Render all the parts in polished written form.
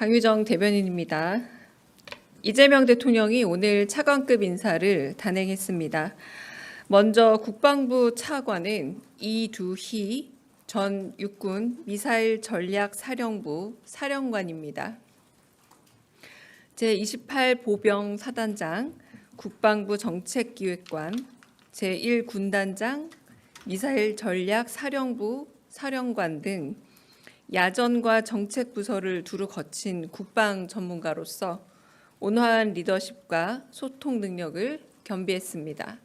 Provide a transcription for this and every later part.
강유정 대변인입니다. 이재명 대통령이 오늘 차관급 인사를 단행했습니다. 먼저 국방부 차관은 이두희 전 육군 미사일 전략 사령부 사령관입니다. 제28 보병 사단장, 국방부 정책기획관, 제1군단장, 미사일 전략 사령부 사령관 등 야전과 정책부서를 두루 거친 국방 전문가로서 온화한 리더십과 소통 능력을 겸비했습니다.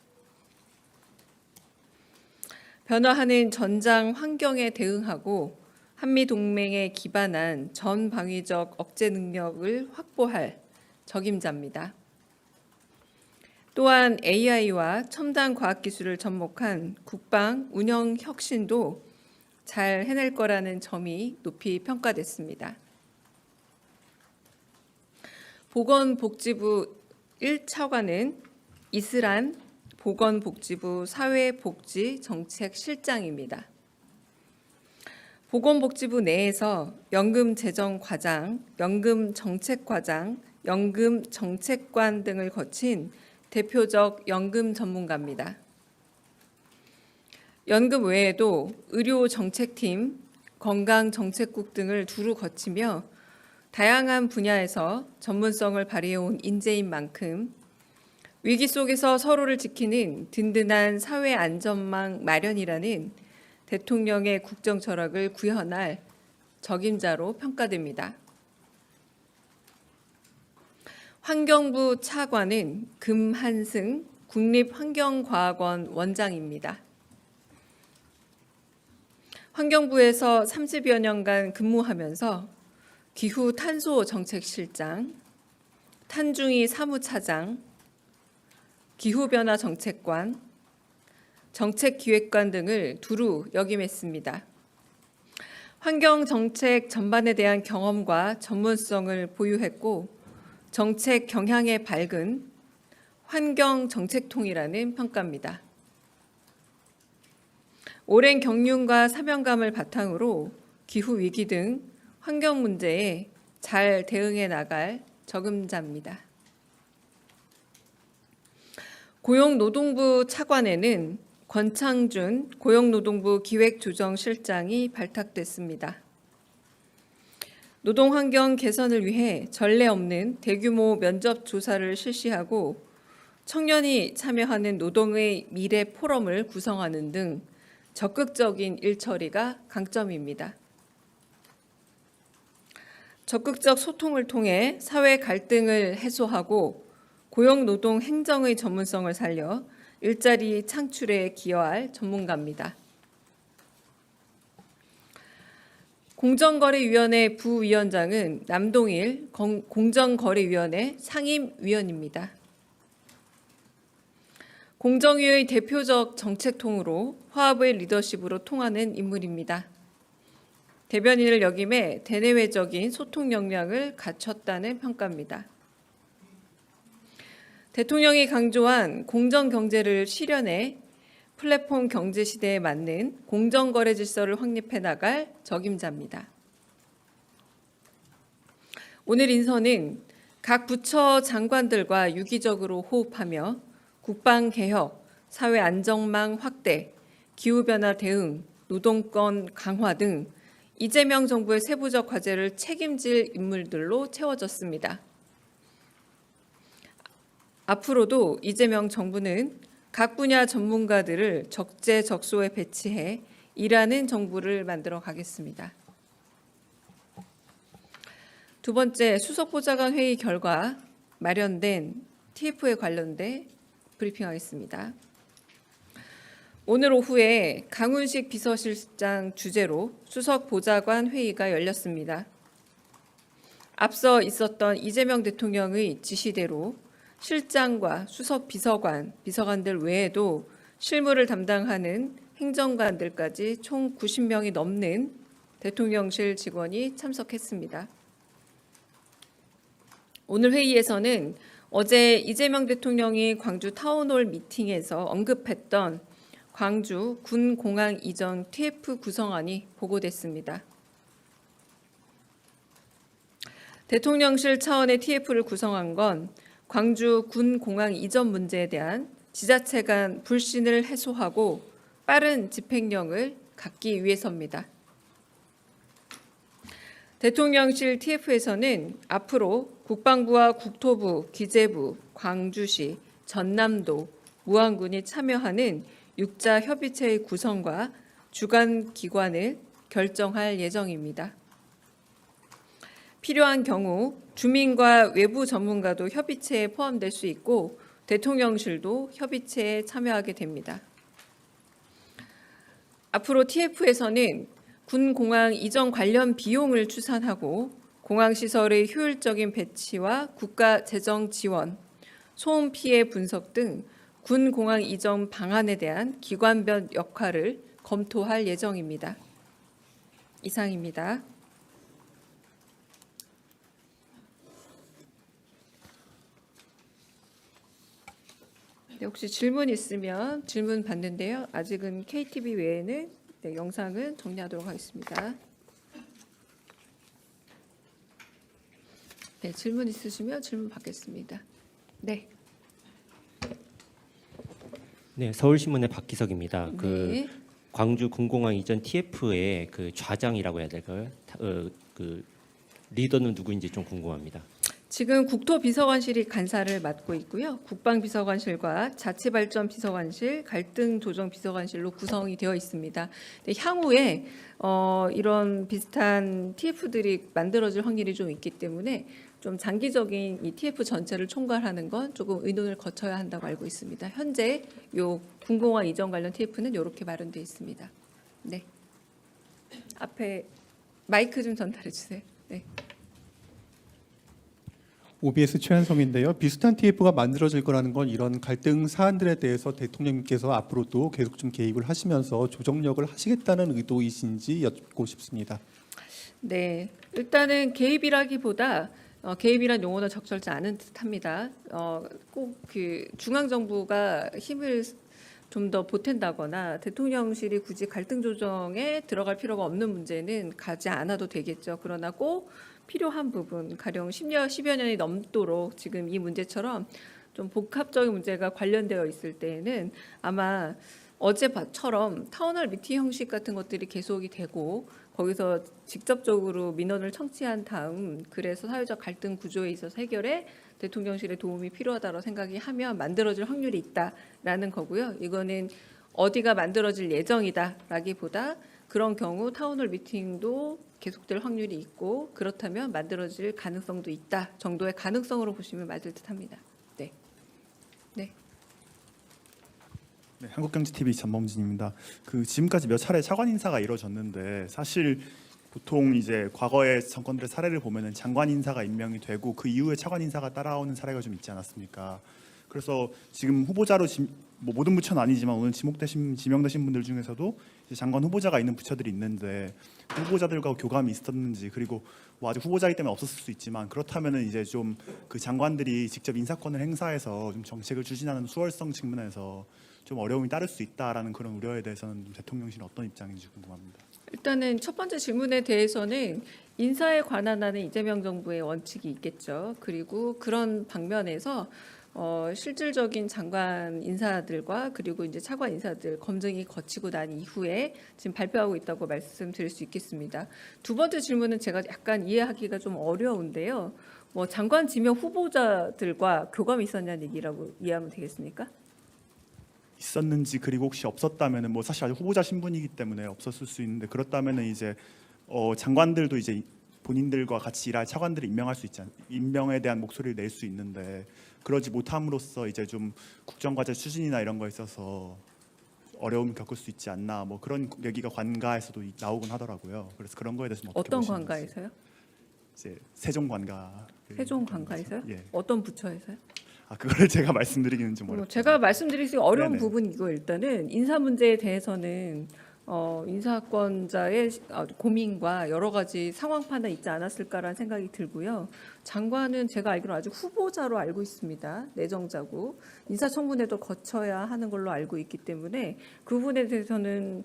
변화하는 전장 환경에 대응하고 한미동맹에 기반한 전방위적 억제 능력을 확보할 적임자입니다. 또한 AI와 첨단 과학기술을 접목한 국방 운영 혁신도 잘 해낼 거라는 점이 높이 평가됐습니다. 보건복지부 1차관은 이슬한 보건복지부 사회복지정책실장입니다. 보건복지부 내에서 연금재정과장, 연금정책과장, 연금정책관 등을 거친 대표적 연금 전문가입니다. 연금 외에도 의료정책팀, 건강정책국 등을 두루 거치며 다양한 분야에서 전문성을 발휘해온 인재인 만큼 위기 속에서 서로를 지키는 든든한 사회 안전망 마련이라는 대통령의 국정 철학을 구현할 적임자로 평가됩니다. 환경부 차관은 금한승 국립환경과학원 원장입니다. 환경부에서 30여 년간 근무하면서 기후탄소정책실장, 탄중이 사무차장, 기후변화정책관, 정책기획관 등을 두루 역임했습니다. 환경정책 전반에 대한 경험과 전문성을 보유했고 정책 경향에 밝은 환경정책통이라는 평가입니다. 오랜 경륜과 사명감을 바탕으로 기후위기 등 환경 문제에 잘 대응해 나갈 적임자입니다. 고용노동부 차관에는 권창준 고용노동부 기획조정실장이 발탁됐습니다. 노동환경 개선을 위해 전례 없는 대규모 면접 조사를 실시하고 청년이 참여하는 노동의 미래 포럼을 구성하는 등 적극적인 일처리가 강점입니다. 적극적 소통을 통해 사회 갈등을 해소하고 고용노동 행정의 전문성을 살려 일자리 창출에 기여할 전문가입니다. 공정거래위원회 부위원장은 남동일 공정거래위원회 상임위원입니다. 공정위의 대표적 정책통으로 화합의 리더십으로 통하는 인물입니다. 대변인을 역임해 대내외적인 소통 역량을 갖췄다는 평가입니다. 대통령이 강조한 공정경제를 실현해 플랫폼 경제 시대에 맞는 공정거래 질서를 확립해 나갈 적임자입니다. 오늘 인선은 각 부처 장관들과 유기적으로 호흡하며 국방개혁, 사회안정망 확대, 기후변화 대응, 노동권 강화 등 이재명 정부의 세부적 과제를 책임질 인물들로 채워졌습니다. 앞으로도 이재명 정부는 각 분야 전문가들을 적재적소에 배치해 일하는 정부를 만들어 가겠습니다. 두 번째, 수석보좌관 회의 결과 마련된 TF에 관련돼 브리핑하겠습니다. 오늘 오후에 강훈식 비서실장 주재로 수석보좌관 회의가 열렸습니다. 앞서 있었던 이재명 대통령의 지시대로 실장과 수석 비서관, 비서관들 외에도 실무를 담당하는 행정관들까지 총 90명이 넘는 대통령실 직원이 참석했습니다. 오늘 회의에서는 어제 이재명 대통령이 광주 타운홀 미팅에서 언급했던 광주 군공항 이전 TF 구성안이 보고됐습니다. 대통령실 차원의 TF를 구성한 건 광주 군 공항 이전 문제에 대한 지자체 간 불신을 해소하고 빠른 집행력을 갖기 위해서입니다. 대통령실 TF에서는 앞으로 국방부와 국토부, 기재부, 광주시, 전남도, 무안군이 참여하는 육자 협의체의 구성과 주관 기관을 결정할 예정입니다. 필요한 경우 주민과 외부 전문가도 협의체에 포함될 수 있고 대통령실도 협의체에 참여하게 됩니다. 앞으로 TF에서는 군 공항 이전 관련 비용을 추산하고 공항시설의 효율적인 배치와 국가 재정 지원, 소음 피해 분석 등 군 공항 이전 방안에 대한 기관별 역할을 검토할 예정입니다. 이상입니다. 네, 혹시 질문 있으면 질문 받는데요. 아직은 KTV 외에는 영상은 정리하도록 하겠습니다. 네, 질문 있으시면 질문 받겠습니다. 네. 네, 서울신문의 박기석입니다. 네. 광주 군공항 이전 TF의 그 좌장이라고 해야 될까요? 그 리더는 누구인지 좀 궁금합니다. 지금 국토비서관실이 간사를 맡고 있고요. 국방비서관실과 자치발전비서관실, 갈등조정비서관실로 구성이 되어 있습니다. 향후에 이런 비슷한 TF들이 만들어질 확률이 좀 있기 때문에 좀 장기적인 이 TF 전체를 총괄하는 건 조금 의논을 거쳐야 한다고 알고 있습니다. 현재 요 군공항 이전 관련 TF는 이렇게 마련되어 있습니다. 네. 앞에 마이크 좀 전달해 주세요. 네. OBS 최한성인데요. 비슷한 TF가 만들어질 거라는 건 이런 갈등 사안들에 대해서 대통령님께서 앞으로도 계속 좀 개입을 하시면서 조정력을 하시겠다는 의도이신지 여쭙고 싶습니다. 네, 일단은 개입이라기보다 개입이란 용어는 적절치 않은 듯합니다. 꼭 그 중앙 정부가 힘을 좀 더 보탠다거나 대통령실이 굳이 갈등 조정에 들어갈 필요가 없는 문제는 가지 않아도 되겠죠. 그러나 꼭 필요한 부분, 가령 10여 년이 넘도록 지금 이 문제처럼 좀 복합적인 문제가 관련되어 있을 때에는 아마 어제처럼 타운홀 미팅 형식 같은 것들이 계속이 되고 거기서 직접적으로 민원을 청취한 다음 그래서 사회적 갈등 구조에 있어서 해결에 대통령실의 도움이 필요하다고 생각이 하면 만들어질 확률이 있다라는 거고요. 이거는 어디가 만들어질 예정이다라기보다 그런 경우 타운홀 미팅도 계속될 확률이 있고 그렇다면 만들어질 가능성도 있다 정도의 가능성으로 보시면 맞을 듯합니다. 네. 네. 네, 한국경제TV 전범진입니다. 지금까지 몇 차례 차관 인사가 이루어졌는데 사실 보통 이제 과거의 정권들의 사례를 보면은 장관 인사가 임명이 되고 그 이후에 차관 인사가 따라오는 사례가 좀 있지 않았습니까? 그래서 지금 후보자로 모든 부처는 아니지만 오늘 지명되신 분들 중에서도 이제 장관 후보자가 있는 부처들이 있는데 후보자들과 교감이 있었는지 그리고 뭐 아직 후보자이기 때문에 없었을 수 있지만 그렇다면은 이제 좀 그 장관들이 직접 인사권을 행사해서 좀 정책을 추진하는 수월성 측면에서 좀 어려움이 따를 수 있다라는 그런 우려에 대해서는 좀 대통령실은 어떤 입장인지 궁금합니다. 일단은 첫 번째 질문에 대해서는 인사에 관한 한은 이재명 정부의 원칙이 있겠죠. 그리고 그런 방면에서 실질적인 장관 인사들과 그리고 이제 차관 인사들 검증이 거치고 난 이후에 지금 발표하고 있다고 말씀드릴 수 있겠습니다. 두 번째 질문은 제가 약간 이해하기가 좀 어려운데요. 뭐 장관 지명 후보자들과 교감이 있었냐는 얘기라고 이해하면 되겠습니까? 있었는지 그리고 혹시 없었다면은 뭐 사실 아직 후보자 신분이기 때문에 없었을 수 있는데 그렇다면은 이제 장관들도 이제 본인들과 같이 일할 차관들을 임명할 수 있지 임명에 대한 목소리를 낼 수 있는데 그러지 못함으로써 이제 좀 국정과제 추진이나 이런 거에 있어서 어려움을 겪을 수 있지 않나 뭐 그런 얘기가 관가에서도 나오곤 하더라고요. 그래서 그런 거에 대해서 어떻게 어떤 보시는지. 관가에서요? 이제 세종 관가. 세종 관가에서요? 예. 어떤 부처에서요? 그거를 제가 말씀드리기는 좀 어렵죠. 제가 말씀드리기 어려운 네네. 부분이고 일단은 인사 문제에 대해서는 인사권자의 고민과 여러 가지 상황 판단 있지 않았을까라는 생각이 들고요. 장관은 제가 알기로 아직 후보자로 알고 있습니다. 내정자고 인사청문회도 거쳐야 하는 걸로 알고 있기 때문에 그 부분에 대해서는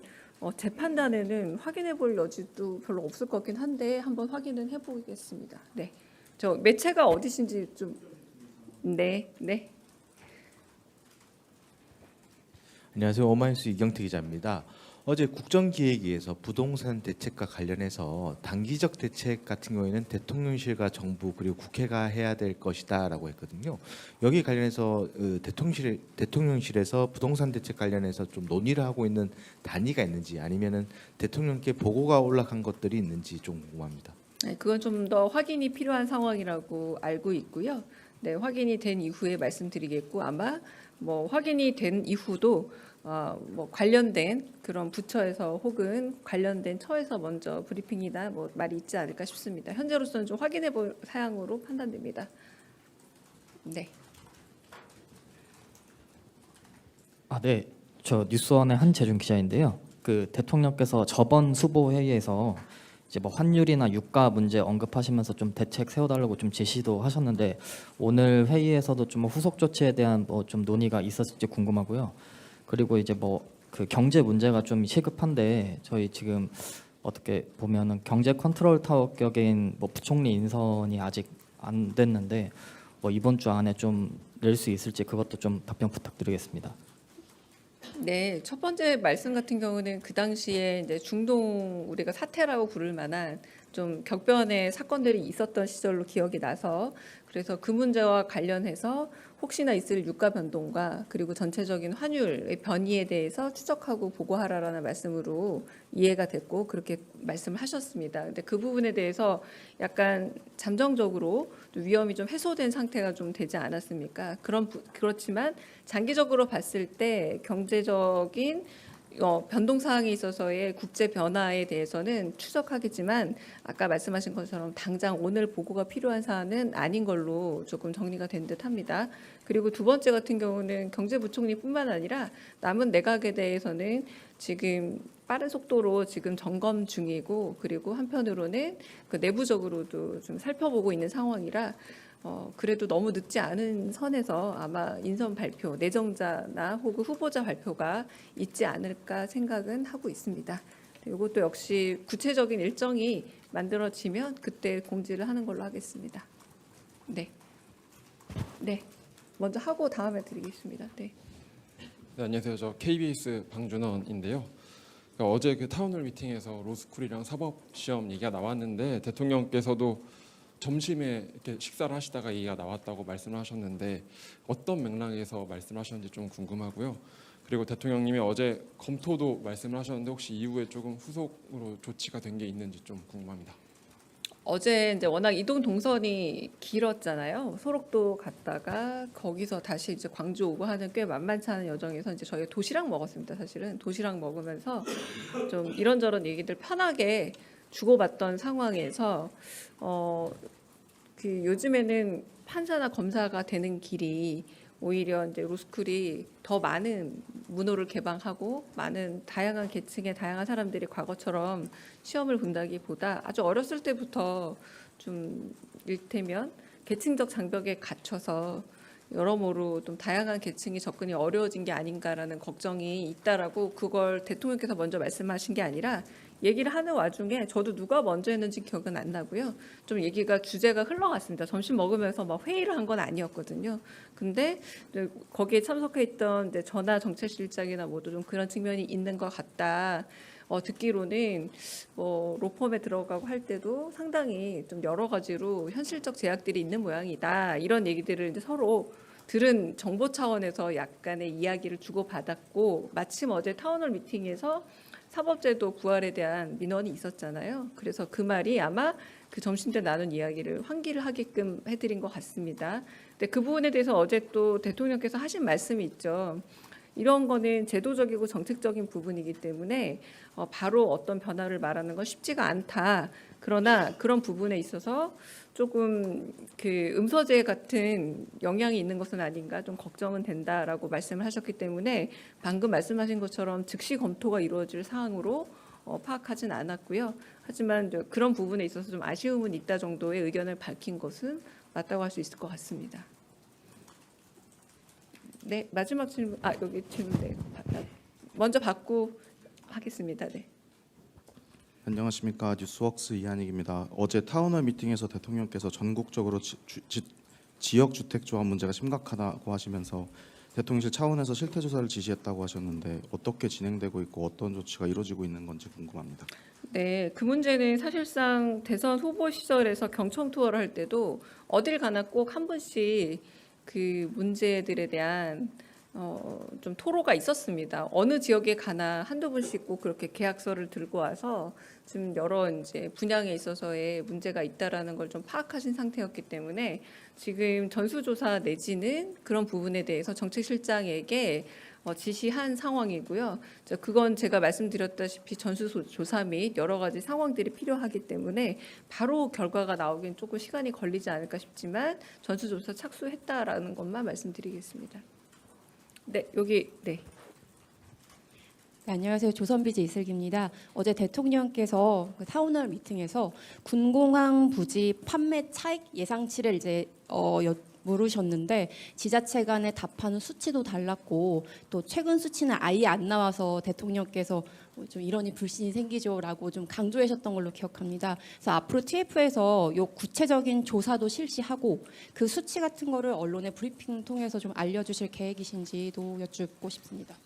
제 판단에는 확인해 볼 여지도 별로 없을 것 같긴 한데 한번 확인은 해보겠습니다. 네. 저 매체가 어디신지 좀 네, 네. 안녕하세요. 오마이뉴스 이경태 기자입니다. 어제 국정기획위에서 부동산 대책과 관련해서 단기적 대책 같은 경우에는 대통령실과 정부 그리고 국회가 해야 될 것이다라고 했거든요. 여기 관련해서 대통령실에서 부동산 대책 관련해서 좀 논의를 하고 있는 단위가 있는지 아니면은 대통령께 보고가 올라간 것들이 있는지 좀 궁금합니다. 네, 그건 좀 더 확인이 필요한 상황이라고 알고 있고요. 네, 확인이 된 이후에 말씀드리겠고 아마 뭐 확인이 된 이후도 뭐 관련된 그런 부처에서 혹은 관련된 처에서 먼저 브리핑이나 뭐 말이 있지 않을까 싶습니다. 현재로서는 좀 확인해 볼 사항으로 판단됩니다. 네. 네. 저 뉴스원의 한재준 기자인데요. 그 대통령께서 저번 수보 회의에서 이제 뭐 환율이나 유가 문제 언급하시면서 좀 대책 세워달라고 좀 제시도 하셨는데 오늘 회의에서도 좀 후속 조치에 대한 뭐 좀 논의가 있었을지 궁금하고요. 그리고 이제 뭐 그 경제 문제가 좀 시급한데 저희 지금 어떻게 보면은 경제 컨트롤 타워 격인 뭐 부총리 인선이 아직 안 됐는데 뭐 이번 주 안에 좀 낼 수 있을지 그것도 좀 답변 부탁드리겠습니다. 네, 첫 번째 말씀 같은 경우는 그 당시에 이제 중동 우리가 사태라고 부를 만한 좀 격변의 사건들이 있었던 시절로 기억이 나서 그래서 그 문제와 관련해서 혹시나 있을 유가 변동과 그리고 전체적인 환율의 변이에 대해서 추적하고 보고하라라는 말씀으로 이해가 됐고 그렇게 말씀을 하셨습니다. 근데 그 부분에 대해서 약간 잠정적으로 위험이 좀 해소된 상태가 좀 되지 않았습니까? 그렇지만 장기적으로 봤을 때 경제적인 변동 사항에 있어서의 국제 변화에 대해서는 추적하겠지만 아까 말씀하신 것처럼 당장 오늘 보고가 필요한 사안은 아닌 걸로 조금 정리가 된 듯합니다. 그리고 두 번째 같은 경우는 경제부총리뿐만 아니라 남은 내각에 대해서는 지금 빠른 속도로 지금 점검 중이고 그리고 한편으로는 그 내부적으로도 좀 살펴보고 있는 상황이라 그래도 너무 늦지 않은 선에서 아마 인선 발표, 내정자나 혹은 후보자 발표가 있지 않을까 생각은 하고 있습니다. 이것도 역시 구체적인 일정이 만들어지면 그때 공지를 하는 걸로 하겠습니다. 네, 네, 먼저 하고 다음에 드리겠습니다. 네. 네, 안녕하세요. 저 KBS 방준원인데요. 그러니까 어제 그 타운홀 미팅에서 로스쿨이랑 사법시험 얘기가 나왔는데 대통령께서도 점심에 이렇게 식사를 하시다가 얘기가 나왔다고 말씀을 하셨는데 어떤 맥락에서 말씀하셨는지 좀 궁금하고요. 그리고 대통령님이 어제 검토도 말씀을 하셨는데 혹시 이후에 조금 후속으로 조치가 된 게 있는지 좀 궁금합니다. 어제 이제 워낙 이동 동선이 길었잖아요. 소록도 갔다가 거기서 다시 이제 광주 오고 하는 꽤 만만치 않은 여정에서 이제 저희가 도시락 먹었습니다. 사실은 도시락 먹으면서 좀 이런저런 얘기들 편하게 주고받던 상황에서 그 요즘에는 판사나 검사가 되는 길이 오히려 이제 로스쿨이 더 많은 문호를 개방하고 많은 다양한 계층의 다양한 사람들이 과거처럼 시험을 본다기보다 아주 어렸을 때부터 좀 일테면 계층적 장벽에 갇혀서 여러모로 좀 다양한 계층이 접근이 어려워진 게 아닌가라는 걱정이 있다라고 그걸 대통령께서 먼저 말씀하신 게 아니라 얘기를 하는 와중에 저도 누가 먼저 했는지 기억은 안 나고요. 좀 얘기가 주제가 흘러갔습니다. 점심 먹으면서 막 회의를 한 건 아니었거든요. 근데 거기에 참석했던 이제 전하 정책실장이나 모두 좀 그런 측면이 있는 것 같다. 듣기로는 뭐 로펌에 들어가고 할 때도 상당히 좀 여러 가지로 현실적 제약들이 있는 모양이다. 이런 얘기들을 이제 서로 들은 정보 차원에서 약간의 이야기를 주고받았고 마침 어제 타운홀 미팅에서 사법제도 부활에 대한 민원이 있었잖아요. 그래서 그 말이 아마 그 점심때 나눈 이야기를 환기를 하게끔 해드린 것 같습니다. 근데 그 부분에 대해서 어제 또 대통령께서 하신 말씀이 있죠. 이런 거는 제도적이고 정책적인 부분이기 때문에 바로 어떤 변화를 말하는 건 쉽지가 않다. 그러나 그런 부분에 있어서 조금 그 음서제 같은 영향이 있는 것은 아닌가 좀 걱정은 된다라고 말씀을 하셨기 때문에 방금 말씀하신 것처럼 즉시 검토가 이루어질 사항으로 파악하진 않았고요. 하지만 그런 부분에 있어서 좀 아쉬움은 있다 정도의 의견을 밝힌 것은 맞다고 할 수 있을 것 같습니다. 네, 마지막 질문. 여기 질문 네. 먼저 받고 하겠습니다. 네. 안녕하십니까. 뉴스웍스 이한익입니다. 어제 타운홀 미팅에서 대통령께서 전국적으로 지역 주택 조합 문제가 심각하다고 하시면서 대통령실 차원에서 실태 조사를 지시했다고 하셨는데 어떻게 진행되고 있고 어떤 조치가 이루어지고 있는 건지 궁금합니다. 네, 그 문제는 사실상 대선 후보 시절에서 경청 투어를 할 때도 어딜 가나 꼭 한 분씩 그 문제들에 대한 좀 토로가 있었습니다. 어느 지역에 가나 한두 분씩 꼭 그렇게 계약서를 들고 와서 지금 여러 이제 분양에 있어서의 문제가 있다라는 걸 좀 파악하신 상태였기 때문에 지금 전수조사 내지는 그런 부분에 대해서 정책실장에게 지시한 상황이고요. 그건 제가 말씀드렸다시피 전수조사 및 여러 가지 상황들이 필요하기 때문에 바로 결과가 나오긴 조금 시간이 걸리지 않을까 싶지만 전수조사 착수했다라는 것만 말씀드리겠습니다. 네, 여기 네. 네, 안녕하세요. 조선비즈 이슬기입니다. 어제 대통령께서 그 타운홀 미팅에서 군공항 부지 판매 차익 예상치를 이제 물으셨는데 지자체 간에 답하는 수치도 달랐고 또 최근 수치는 아예 안 나와서 대통령께서 좀 이러니 불신이 생기죠라고 좀 강조하셨던 걸로 기억합니다. 그래서 앞으로 TF에서 요 구체적인 조사도 실시하고 그 수치 같은 거를 언론에 브리핑 통해서 좀 알려주실 계획이신지도 여쭙고 싶습니다.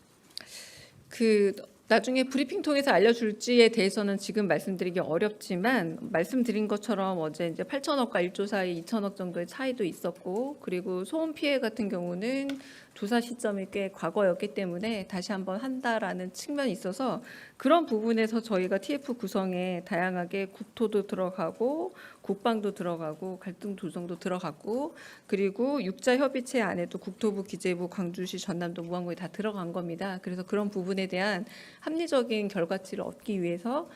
나중에 브리핑 통해서 알려줄지에 대해서는 지금 말씀드리기 어렵지만 말씀드린 것처럼 어제 이제 8천억과 1조 사이 2천억 정도의 차이도 있었고 그리고 소음 피해 같은 경우는 조사 시점이 꽤 과거였기 때문에 다시 한번 한다라는 측면이 있어서 그런 부분에서 저희가 TF 구성에 다양하게 국토도 들어가고 국방도 들어가고 갈등 조정도 들어갔고 그리고 육자 협의체 안에도 국토부, 기재부, 광주시, 전남도, 무안군이 다 들어간 겁니다. 그래서 그런 부분에 대한 합리적인 결과치를 얻기 위해서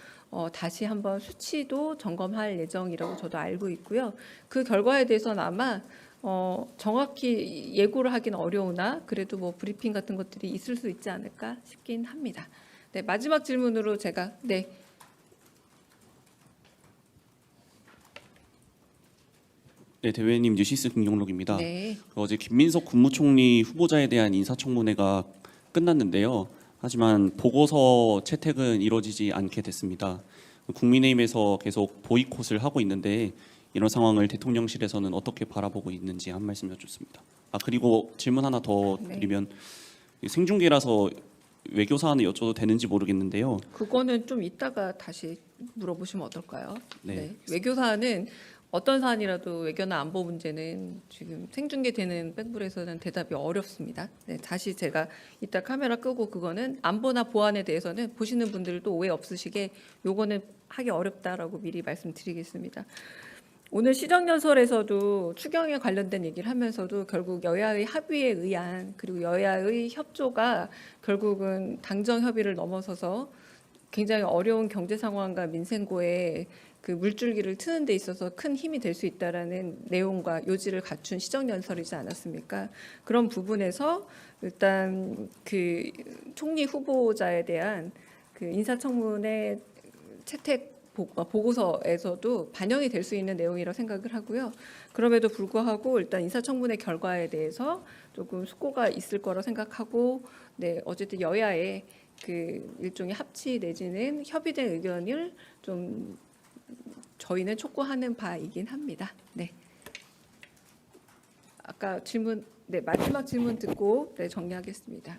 다시 한번 수치도 점검할 예정이라고 저도 알고 있고요. 그 결과에 대해서는 아마 정확히 예고를 하기는 어려우나 그래도 뭐 브리핑 같은 것들이 있을 수 있지 않을까 싶긴 합니다. 네, 마지막 질문으로 제가 네. 네, 대변인 뉴시스 김용록입니다. 네. 어제 김민석 국무총리 후보자에 대한 인사청문회가 끝났는데요. 하지만 보고서 채택은 이루어지지 않게 됐습니다. 국민의힘에서 계속 보이콧을 하고 있는데 이런 상황을 대통령실에서는 어떻게 바라보고 있는지 한 말씀 여쭙습니다. 그리고 질문 하나 더 드리면 생중계라서 외교 사안을 여쭤도 되는지 모르겠는데요. 그거는 좀 이따가 다시 물어보시면 어떨까요? 네. 외교 사안은 어떤 사안이라도 외교나 안보 문제는 지금 생중계되는 백불에서는 대답이 어렵습니다. 네, 다시 제가 이따 카메라 끄고 그거는 안보나 보안에 대해서는 보시는 분들도 오해 없으시게 요거는 하기 어렵다라고 미리 말씀드리겠습니다. 오늘 시정연설에서도 추경에 관련된 얘기를 하면서도 결국 여야의 합의에 의한 그리고 여야의 협조가 결국은 당정 협의를 넘어서서 굉장히 어려운 경제 상황과 민생고에 그 물줄기를 트는 데 있어서 큰 힘이 될 수 있다라는 내용과 요지를 갖춘 시정연설이지 않았습니까? 그런 부분에서 일단 그 총리 후보자에 대한 그 인사청문회 채택 보고서에서도 반영이 될 수 있는 내용이라고 생각을 하고요. 그럼에도 불구하고 일단 인사청문회 결과에 대해서 조금 숙고가 있을 거라 생각하고, 네, 어쨌든 여야의 그 일종의 합치 내지는 협의된 의견을 좀 저희는 촉구하는 바이긴 합니다. 네. 아까 질문, 네, 마지막 질문 듣고 네, 정리하겠습니다.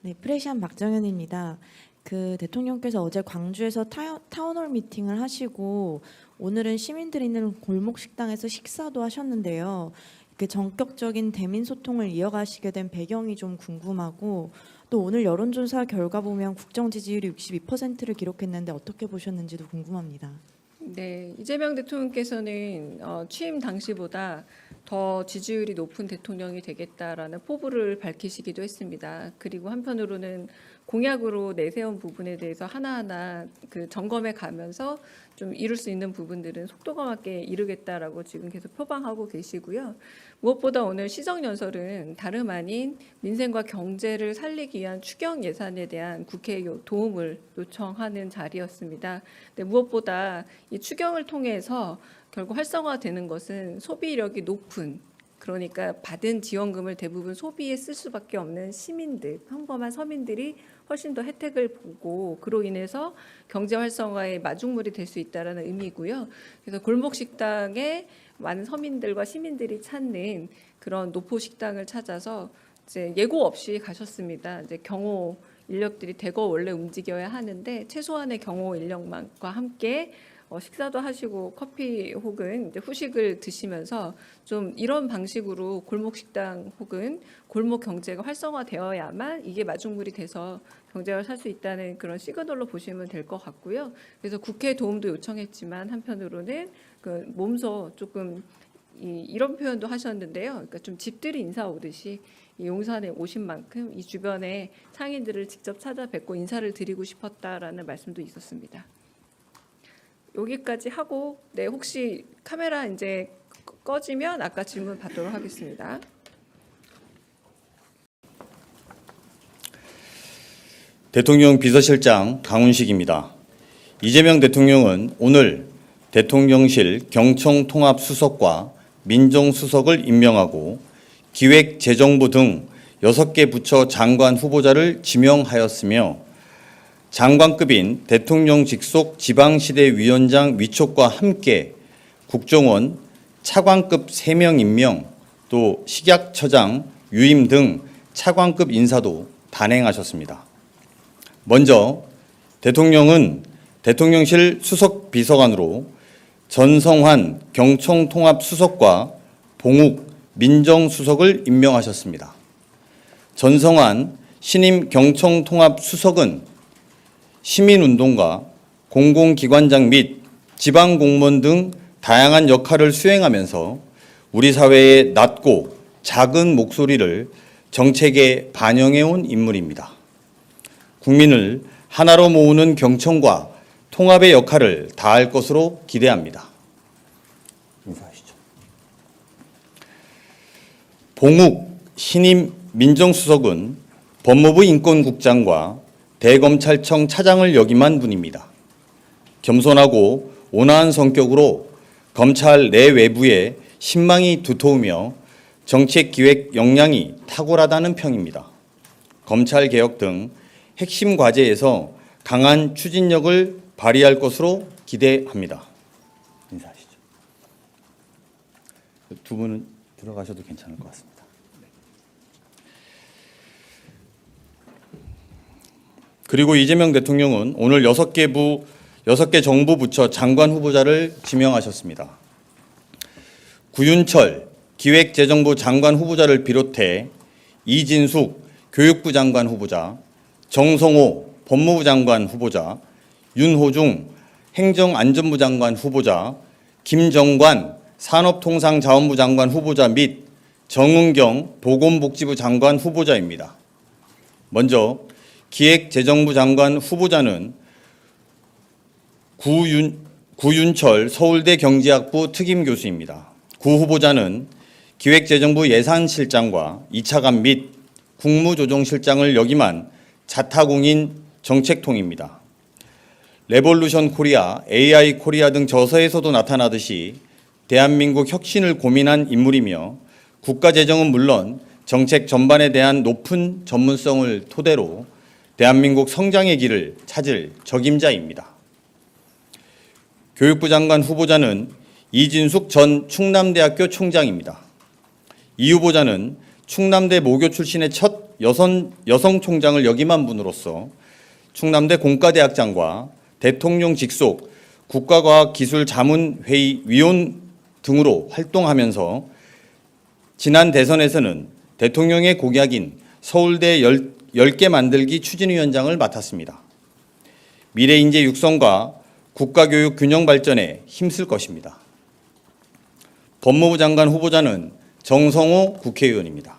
네, 프레시안 박정현입니다. 그 대통령께서 어제 광주에서 타운홀 미팅을 하시고 오늘은 시민들이 있는 골목 식당에서 식사도 하셨는데요. 그 전격적인 대민 소통을 이어가시게 된 배경이 좀 궁금하고, 또 오늘 여론조사 결과 보면 국정 지지율이 62%를 기록했는데 어떻게 보셨는지도 궁금합니다. 네, 이재명 대통령께서는 취임 당시보다 더 지지율이 높은 대통령이 되겠다라는 포부를 밝히시기도 했습니다. 그리고 한편으로는 공약으로 내세운 부분에 대해서 하나하나 그 점검해 가면서 좀 이룰 수 있는 부분들은 속도감 맞게 이루겠다라고 지금 계속 표방하고 계시고요. 무엇보다 오늘 시정연설은 다름 아닌 민생과 경제를 살리기 위한 추경 예산에 대한 국회의 도움을 요청하는 자리였습니다. 근데 무엇보다 이 추경을 통해서 결국 활성화되는 것은 소비력이 높은, 그러니까 받은 지원금을 대부분 소비에 쓸 수밖에 없는 시민들, 평범한 서민들이 훨씬 더 혜택을 보고 그로 인해서 경제 활성화의 마중물이 될 수 있다라는 의미고요. 그래서 골목 식당에 많은 서민들과 시민들이 찾는 그런 노포 식당을 찾아서 이제 예고 없이 가셨습니다. 이제 경호 인력들이 대거 원래 움직여야 하는데 최소한의 경호 인력만과 함께 식사도 하시고 커피 혹은 이제 후식을 드시면서 좀 이런 방식으로 골목 식당 혹은 골목 경제가 활성화되어야만 이게 마중물이 돼서 경제가 살 수 있다는 그런 시그널로 보시면 될 것 같고요. 그래서 국회 도움도 요청했지만 한편으로는 그 몸소 조금 이런 표현도 하셨는데요. 그러니까 좀 집들이 인사 오듯이 이 용산에 오신 만큼 이 주변에 상인들을 직접 찾아뵙고 인사를 드리고 싶었다라는 말씀도 있었습니다. 여기까지 하고 혹시 카메라 이제 꺼지면 아까 질문 받도록 하겠습니다. 대통령 비서실장 강훈식입니다. 이재명 대통령은 오늘 대통령실 경청통합수석과 민정수석을 임명하고 기획재정부 등 6개 부처 장관 후보자를 지명하였으며 장관급인 대통령 직속 지방시대위원장 위촉과 함께 국정원 차관급 3명 임명, 또 식약처장 유임 등 차관급 인사도 단행하셨습니다. 먼저 대통령은 대통령실 수석비서관으로 전성환 경청통합수석과 봉욱 민정수석을 임명하셨습니다. 전성환 신임 경청통합수석은 시민운동가, 공공기관장 및 지방공무원 등 다양한 역할을 수행하면서 우리 사회의 낮고 작은 목소리를 정책에 반영해온 인물입니다. 국민을 하나로 모으는 경청과 통합의 역할을 다할 것으로 기대합니다. 인사하시죠. 봉욱 신임 민정수석은 법무부 인권국장과 대검찰청 차장을 역임한 분입니다. 겸손하고 온화한 성격으로 검찰 내외부에 신망이 두터우며 정책기획 역량이 탁월하다는 평입니다. 검찰개혁 등 핵심 과제에서 강한 추진력을 발휘할 것으로 기대합니다. 인사하시죠. 두 분은 들어가셔도 괜찮을 것 같습니다. 그리고 이재명 대통령은 오늘 6개 정부 부처 장관 후보자를 지명하셨습니다. 구윤철 기획재정부 장관 후보자를 비롯해 이진숙 교육부 장관 후보자, 정성호 법무부 장관 후보자, 윤호중 행정안전부 장관 후보자, 김정관 산업통상자원부 장관 후보자 및 정은경 보건복지부 장관 후보자입니다. 먼저 기획재정부 장관 후보자는 구윤철 서울대 경제학부 특임교수입니다. 구 후보자는 기획재정부 예산실장과 2차관 및 국무조정실장을 역임한 자타공인 정책통입니다. 레볼루션 코리아, AI 코리아 등 저서에서도 나타나듯이 대한민국 혁신을 고민한 인물이며 국가재정은 물론 정책 전반에 대한 높은 전문성을 토대로 대한민국 성장의 길을 찾을 적임자입니다. 교육부 장관 후보자는 이진숙 전 충남대학교 총장입니다. 이 후보자는 충남대 모교 출신의 첫 여성 총장을 역임한 분으로서 충남대 공과대학장과 대통령 직속 국가과학기술자문회의 위원 등으로 활동하면서 지난 대선에서는 대통령의 공약인 서울대 10개 만들기 추진위원장을 맡았습니다. 미래인재 육성과 국가교육 균형 발전에 힘쓸 것입니다. 법무부 장관 후보자는 정성호 국회의원입니다.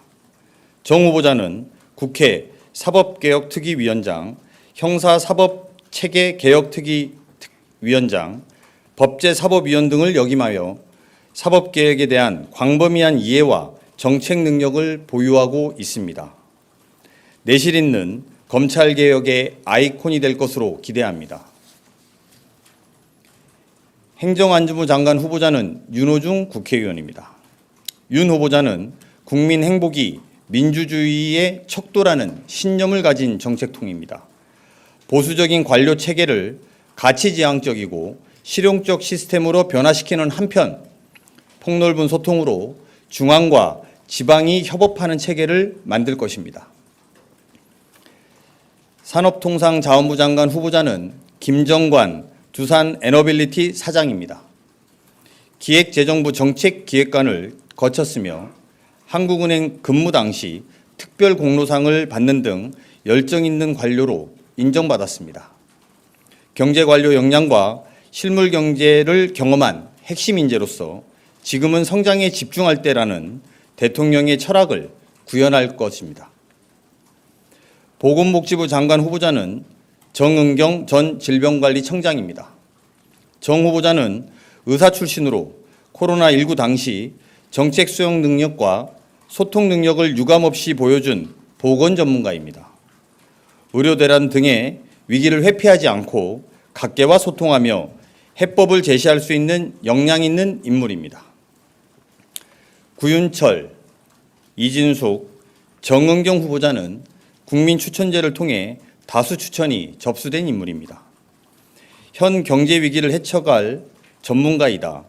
정 후보자는 국회 사법개혁특위위원장, 형사사법체계개혁특위위원장, 법제사법위원 등을 역임하여 사법개혁에 대한 광범위한 이해와 정책 능력을 보유하고 있습니다. 내실 있는 검찰개혁의 아이콘이 될 것으로 기대합니다. 행정안전부 장관 후보자는 윤호중 국회의원입니다. 윤 후보자는 국민 행복이 민주주의의 척도라는 신념을 가진 정책통입니다. 보수적인 관료 체계를 가치지향적이고 실용적 시스템으로 변화시키는 한편 폭넓은 소통으로 중앙과 지방이 협업하는 체계를 만들 것입니다. 산업통상자원부 장관 후보자는 김정관 두산 에너빌리티 사장입니다. 기획재정부 정책기획관을 거쳤으며 한국은행 근무 당시 특별공로상을 받는 등 열정 있는 관료로 인정받았습니다. 경제관료 역량과 실물 경제를 경험한 핵심 인재로서 지금은 성장에 집중할 때라는 대통령의 철학을 구현할 것입니다. 보건복지부 장관 후보자는 정은경 전 질병관리청장입니다. 정 후보자는 의사 출신으로 코로나19 당시 정책 수용 능력과 소통 능력을 유감없이 보여준 보건 전문가입니다. 의료대란 등의 위기를 회피하지 않고 각계와 소통하며 해법을 제시할 수 있는 역량 있는 인물입니다. 구윤철, 이진숙, 정은경 후보자는 국민 추천제를 통해 다수 추천이 접수된 인물입니다. 현 경제 위기를 헤쳐갈 전문가이다.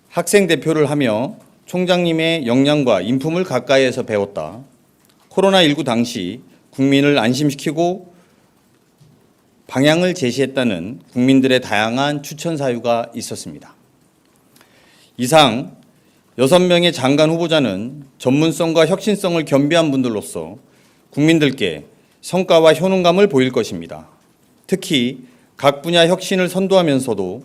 학생 대표를 하며 총장님의 역량과 인품을 가까이에서 배웠다. 코로나19 당시 국민을 안심시키고 방향을 제시했다는 국민들의 다양한 추천 사유가 있었습니다. 이상 6명의 장관 후보자는 전문성과 혁신성을 겸비한 분들로서 국민들께 성과와 효능감을 보일 것입니다. 특히 각 분야 혁신을 선도하면서도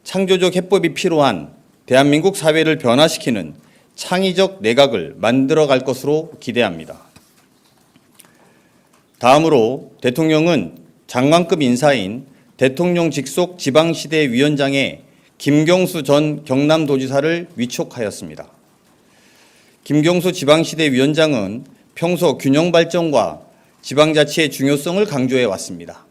창조적 해법이 필요한 대한민국 사회를 변화시키는 창의적 내각을 만들어갈 것으로 기대합니다. 다음으로 대통령은 장관급 인사인 대통령 직속 지방시대위원장의 김경수 전 경남도지사를 위촉하였습니다. 김경수 지방시대위원장은 평소 균형 발전과 지방자치의 중요성을 강조해 왔습니다.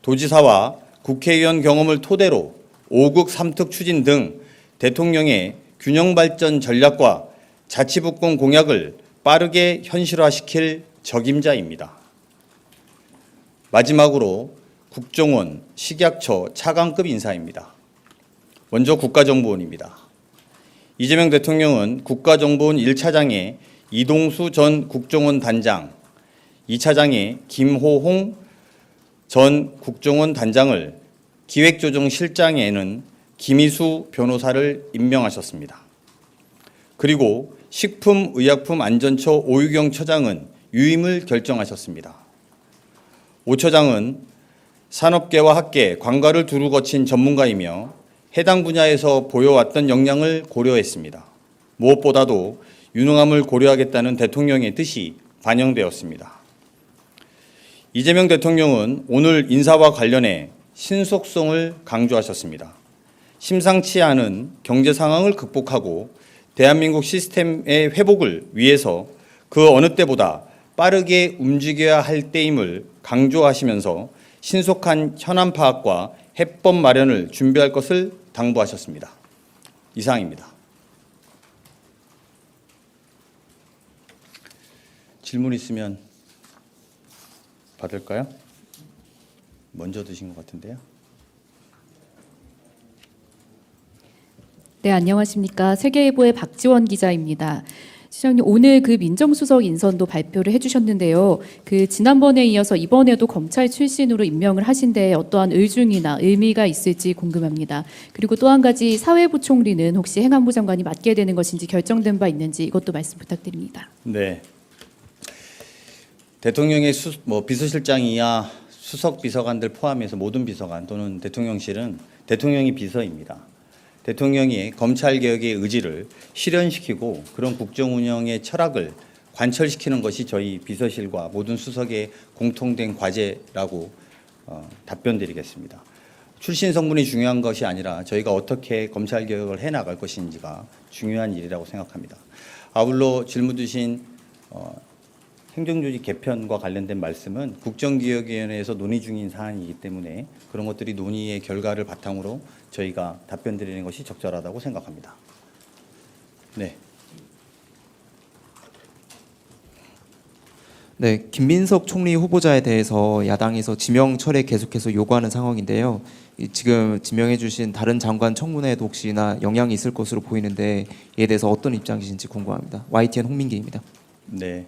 도지사와 국회의원 경험을 토대로 5국 3특 추진 등 대통령의 균형 발전 전략과 자치분권 공약을 빠르게 현실화시킬 적임자입니다. 마지막으로 국정원, 식약처 차관급 인사입니다. 먼저 국가정보원입니다. 이재명 대통령은 국가정보원 1차장에 이동수 전 국정원 단장, 2차장에 김호홍 전 국정원 단장을, 기획조정실장에는 김희수 변호사를 임명하셨습니다. 그리고 식품의약품안전처 오유경 처장은 유임을 결정하셨습니다. 오 처장은 산업계와 학계, 관가를 두루 거친 전문가이며 해당 분야에서 보여왔던 역량을 고려했습니다. 무엇보다도 유능함을 고려하겠다는 대통령의 뜻이 반영되었습니다. 이재명 대통령은 오늘 인사와 관련해 신속성을 강조하셨습니다. 심상치 않은 경제 상황을 극복하고 대한민국 시스템의 회복을 위해서 그 어느 때보다 빠르게 움직여야 할 때임을 강조하시면서 신속한 현안 파악과 해법 마련을 준비할 것을 당부하셨습니다. 이상입니다. 질문 있으면 받을까요? 먼저 드신 것 같은데요. 네, 안녕하십니까. 세계일보의 박지원 기자입니다. 시장님, 오늘 그 민정수석 인선도 발표를 해주셨는데요. 그 지난번에 이어서 이번에도 검찰 출신으로 임명을 하신 데 어떠한 의중이나 의미가 있을지 궁금합니다. 그리고 또 한 가지 사회부총리는 혹시 행안부 장관이 맡게 되는 것인지 결정된 바 있는지 이것도 말씀 부탁드립니다. 네. 대통령의 비서실장이야 수석 비서관들 포함해서 모든 비서관 또는 대통령실은 대통령이 비서입니다. 대통령이 검찰개혁의 의지를 실현시키고 그런 국정운영의 철학을 관철시키는 것이 저희 비서실과 모든 수석의 공통된 과제라고 답변드리겠습니다. 출신 성분이 중요한 것이 아니라 저희가 어떻게 검찰개혁을 해나갈 것인지가 중요한 일이라고 생각합니다. 아울러 질문 주신 행정조직 개편과 관련된 말씀은 국정기획위원회에서 논의 중인 사안이기 때문에 그런 것들이 논의의 결과를 바탕으로 저희가 답변 드리는 것이 적절하다고 생각합니다. 네. 네, 김민석 총리 후보자에 대해서 야당에서 지명 철회 계속해서 요구하는 상황인데요. 지금 지명해 주신 다른 장관 청문회에도 혹시나 영향이 있을 것으로 보이는데 이에 대해서 어떤 입장이신지 궁금합니다. YTN 홍민기입니다. 네.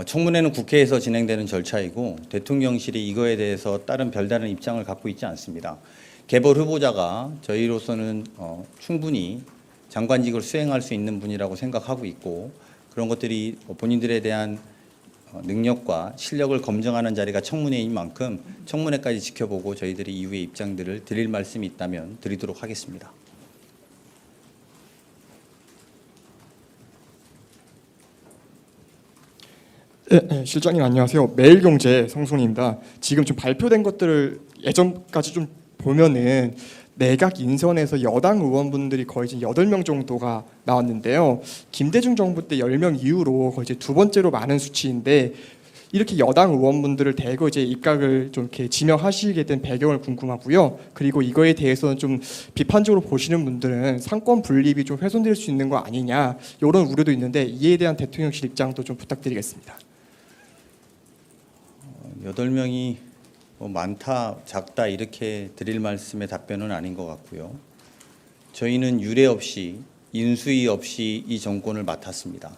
청문회는 국회에서 진행되는 절차이고 대통령실이 이거에 대해서 별다른 입장을 갖고 있지 않습니다. 개별 후보자가 저희로서는 충분히 장관직을 수행할 수 있는 분이라고 생각하고 있고 그런 것들이 본인들에 대한 능력과 실력을 검증하는 자리가 청문회인 만큼 청문회까지 지켜보고 저희들이 이후에 입장들을 드릴 말씀이 있다면 드리도록 하겠습니다. 네, 실장님 안녕하세요. 매일경제 성송입니다. 지금 좀 발표된 것들을 예전까지 좀 보면은 내각 인선에서 여당 의원분들이 거의 지금 8명 정도가 나왔는데요. 김대중 정부 때 10명 이후로 거의 이제 두 번째로 많은 수치인데 이렇게 여당 의원분들을 대거 이제 입각을 좀 이렇게 지명하시게 된 배경을 궁금하고요. 그리고 이거에 대해서는 좀 비판적으로 보시는 분들은 상권 분립이 좀 훼손될 수 있는 거 아니냐 이런 우려도 있는데 이에 대한 대통령실 입장도 좀 부탁드리겠습니다. 8명이 많다, 작다 이렇게 드릴 말씀의 답변은 아닌 것 같고요. 저희는 유례 없이 인수위 없이 이 정권을 맡았습니다.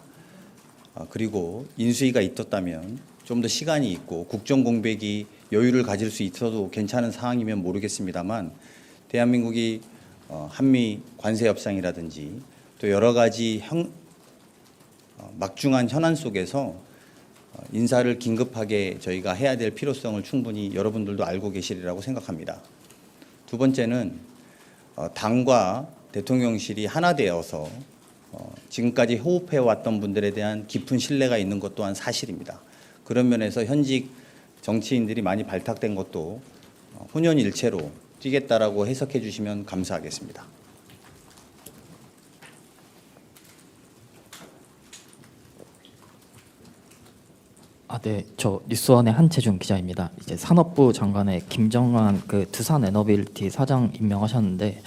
그리고 인수위가 있었다면 좀 더 시간이 있고 국정 공백이 여유를 가질 수 있어도 괜찮은 상황이면 모르겠습니다만 대한민국이 한미 관세 협상이라든지 또 여러 가지 막중한 현안 속에서 인사를 긴급하게 저희가 해야 될 필요성을 충분히 여러분들도 알고 계시리라고 생각합니다. 두 번째는 당과 대통령실이 하나 되어서 지금까지 호흡해왔던 분들에 대한 깊은 신뢰가 있는 것 또한 사실입니다. 그런 면에서 현직 정치인들이 많이 발탁된 것도 혼연일체로 뛰겠다라고 해석해 주시면 감사하겠습니다. 네, 저 뉴스원의 한채준 기자입니다. 이제 산업부 장관의 김정환 그 두산 에너빌티 사장 임명하셨는데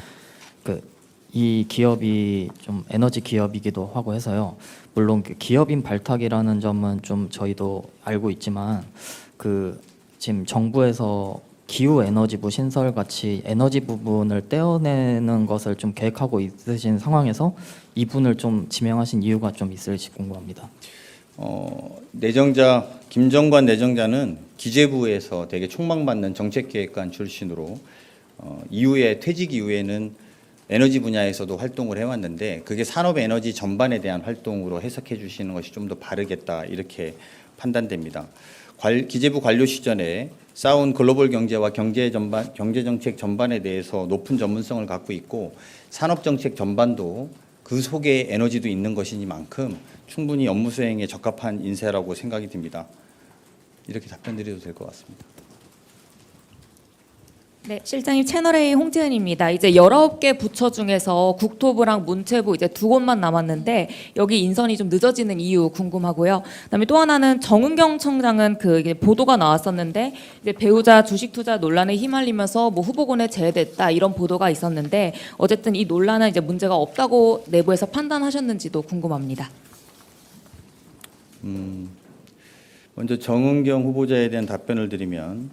이 기업이 좀 에너지 기업이기도 하고 해서요. 물론 그 기업인 발탁이라는 점은 좀 저희도 알고 있지만 지금 정부에서 기후 에너지부 신설 같이 에너지 부분을 떼어내는 것을 좀 계획하고 있으신 상황에서 이분을 좀 지명하신 이유가 좀 있을지 궁금합니다. 김정관 내정자는 기재부에서 되게 촉망받는 정책기획관 출신으로 이후에 퇴직 이후에는 에너지 분야에서도 활동을 해왔는데 그게 산업 에너지 전반에 대한 활동으로 해석해 주시는 것이 좀 더 바르겠다 이렇게 판단됩니다. 기재부 관료 시절에 쌓은 글로벌 경제와 경제 정책 전반에 대해서 높은 전문성을 갖고 있고 산업 정책 전반도 그 속에 에너지도 있는 것이니만큼 충분히 업무 수행에 적합한 인사라고 생각이 듭니다. 이렇게 답변드려도 될 것 같습니다. 네, 실장님 채널A 홍지은입니다. 이제 19개 부처 중에서 국토부랑 문체부 이제 2곳만 남았는데 여기 인선이 좀 늦어지는 이유 궁금하고요. 그다음에 또 하나는 정은경 청장은 이게 보도가 나왔었는데 이제 배우자 주식 투자 논란에 휘말리면서 뭐 후보군에 제외됐다 이런 보도가 있었는데 어쨌든 이 논란은 이제 문제가 없다고 내부에서 판단하셨는지도 궁금합니다. 먼저 정은경 후보자에 대한 답변을 드리면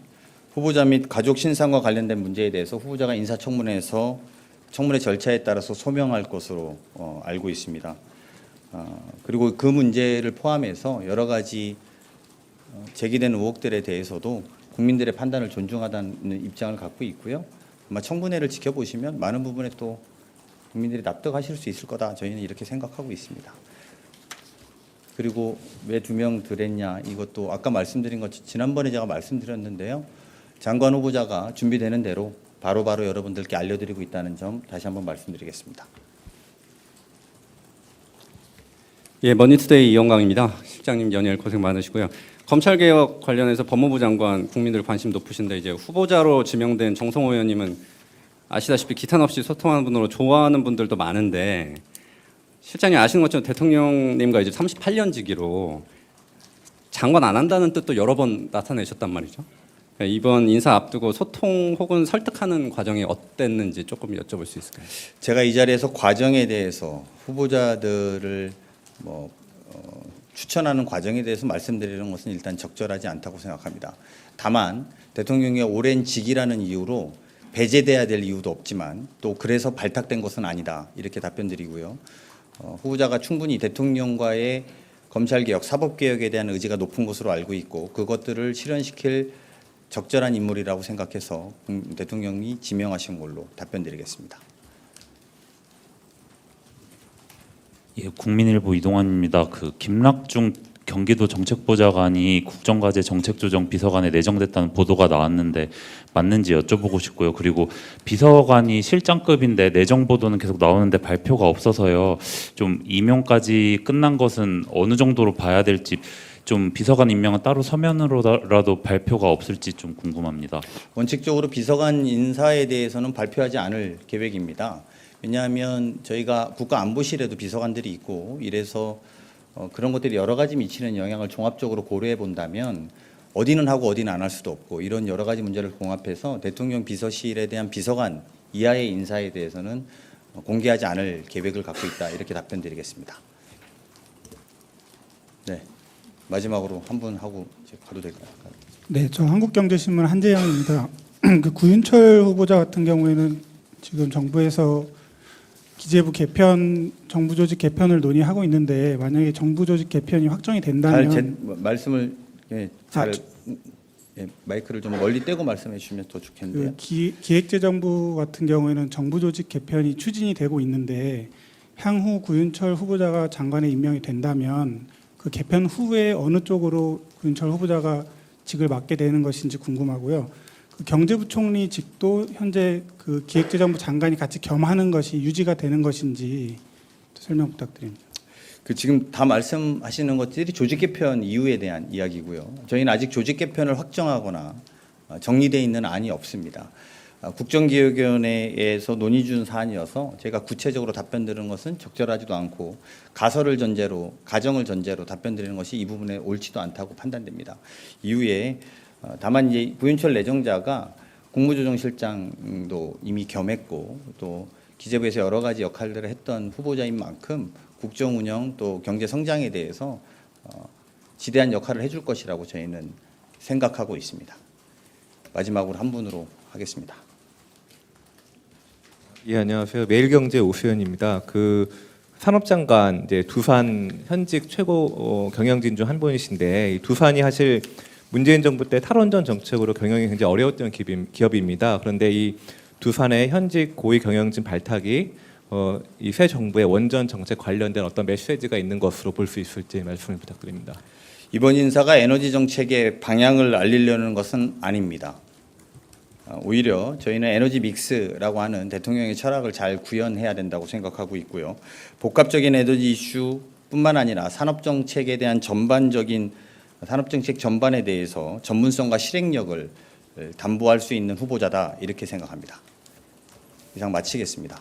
후보자 및 가족 신상과 관련된 문제에 대해서 후보자가 인사청문회에서 청문회 절차에 따라서 소명할 것으로 알고 있습니다. 그리고 그 문제를 포함해서 여러 가지 제기된 의혹들에 대해서도 국민들의 판단을 존중하다는 입장을 갖고 있고요. 아마 청문회를 지켜보시면 많은 부분에 또 국민들이 납득하실 수 있을 거다. 저희는 이렇게 생각하고 있습니다. 그리고 왜 2명 들었냐 이것도 아까 말씀드린 것 지난번에 제가 말씀드렸는데요. 장관 후보자가 준비되는 대로 바로바로 여러분들께 알려드리고 있다는 점 다시 한번 말씀드리겠습니다. 예, 머니투데이 이영광입니다. 실장님 연일 고생 많으시고요. 검찰개혁 관련해서 법무부 장관 국민들 관심 높으신데 이제 후보자로 지명된 정성호 의원님은 아시다시피 기탄 없이 소통하는 분으로 좋아하는 분들도 많은데 실장님 아시는 것처럼 대통령님과 이제 38년지기로 장관 안 한다는 뜻도 여러 번 나타내셨단 말이죠. 이번 인사 앞두고 소통 혹은 설득하는 과정이 어땠는지 조금 여쭤볼 수 있을까요? 제가 이 자리에서 과정에 대해서 후보자들을 추천하는 과정에 대해서 말씀드리는 것은 일단 적절하지 않다고 생각합니다. 다만 대통령의 오랜 직이라는 이유로 배제돼야 될 이유도 없지만 또 그래서 발탁된 것은 아니다 이렇게 답변드리고요. 후보자가 충분히 대통령과의 검찰개혁, 사법개혁에 대한 의지가 높은 것으로 알고 있고 그것들을 실현시킬 적절한 인물이라고 생각해서 대통령이 지명하신 걸로 답변드리겠습니다. 예, 국민일보 이동환입니다. 그 김락중 경기도 정책보좌관이 국정과제 정책조정 비서관에 내정됐다는 보도가 나왔는데 맞는지 여쭤보고 싶고요. 그리고 비서관이 실장급인데 내정 보도는 계속 나오는데 발표가 없어서요. 좀 임용까지 끝난 것은 어느 정도로 봐야 될지, 좀 비서관 임명은 따로 서면으로라도 발표가 없을지 좀 궁금합니다. 원칙적으로 비서관 인사에 대해서는 발표하지 않을 계획입니다. 왜냐하면 저희가 국가안보실에도 비서관들이 있고 이래서 그런 것들이 여러 가지 미치는 영향을 종합적으로 고려해 본다면 어디는 하고 어디는 안 할 수도 없고 이런 여러 가지 문제를 종합해서 대통령 비서실에 대한 비서관 이하의 인사에 대해서는 공개하지 않을 계획을 갖고 있다 이렇게 답변드리겠습니다. 네, 마지막으로 한 분 하고 이제 가도 될까요? 네, 저 한국경제신문 한재영입니다. 그 구윤철 후보자 같은 경우에는 지금 정부에서 기재부 개편, 정부 조직 개편을 논의하고 있는데 만약에 정부 조직 개편이 확정이 된다면 말씀을 마이크를 좀 멀리 떼고 말씀해 주시면 더 좋겠는데요. 그 기획재정부 같은 경우에는 정부 조직 개편이 추진이 되고 있는데 향후 구윤철 후보자가 장관에 임명이 된다면 그 개편 후에 어느 쪽으로 구윤철 후보자가 직을 맡게 되는 것인지 궁금하고요. 그 경제부총리 직도 현재 그 기획재정부 장관이 같이 겸하는 것이 유지가 되는 것인지 설명 부탁드립니다. 그 지금 다 말씀하시는 것들이 조직 개편 이유에 대한 이야기고요. 저희는 아직 조직 개편을 확정하거나 정리되어 있는 안이 없습니다. 국정기획위원회에서 논의 중 사안이어서 제가 구체적으로 답변드리는 것은 적절하지도 않고 가정을 전제로 답변드리는 것이 이 부분에 옳지도 않다고 판단됩니다. 이후에 다만 이제 구윤철 내정자가 국무조정실장도 이미 겸했고 또 기재부에서 여러 가지 역할들을 했던 후보자인 만큼 국정 운영 또 경제 성장에 대해서 지대한 역할을 해줄 것이라고 저희는 생각하고 있습니다. 마지막으로 한 분으로 하겠습니다. 예, 안녕하세요. 매일경제 오수연입니다. 그 산업장관 이제 두산 현직 최고 경영진 중 한 분이신데 이 두산이 사실 문재인 정부 때 탈원전 정책으로 경영이 굉장히 어려웠던 기업입니다. 그런데 이 두산의 현직 고위 경영진 발탁이 이 새 정부의 원전 정책 관련된 어떤 메시지가 있는 것으로 볼 수 있을지 말씀을 부탁드립니다. 이번 인사가 에너지 정책의 방향을 알리려는 것은 아닙니다. 오히려 저희는 에너지 믹스라고 하는 대통령의 철학을 잘 구현해야 된다고 생각하고 있고요. 복합적인 에너지 이슈뿐만 아니라 산업정책에 대한 산업정책 전반에 대해서 전문성과 실행력을 담보할 수 있는 후보자다 이렇게 생각합니다. 이상 마치겠습니다.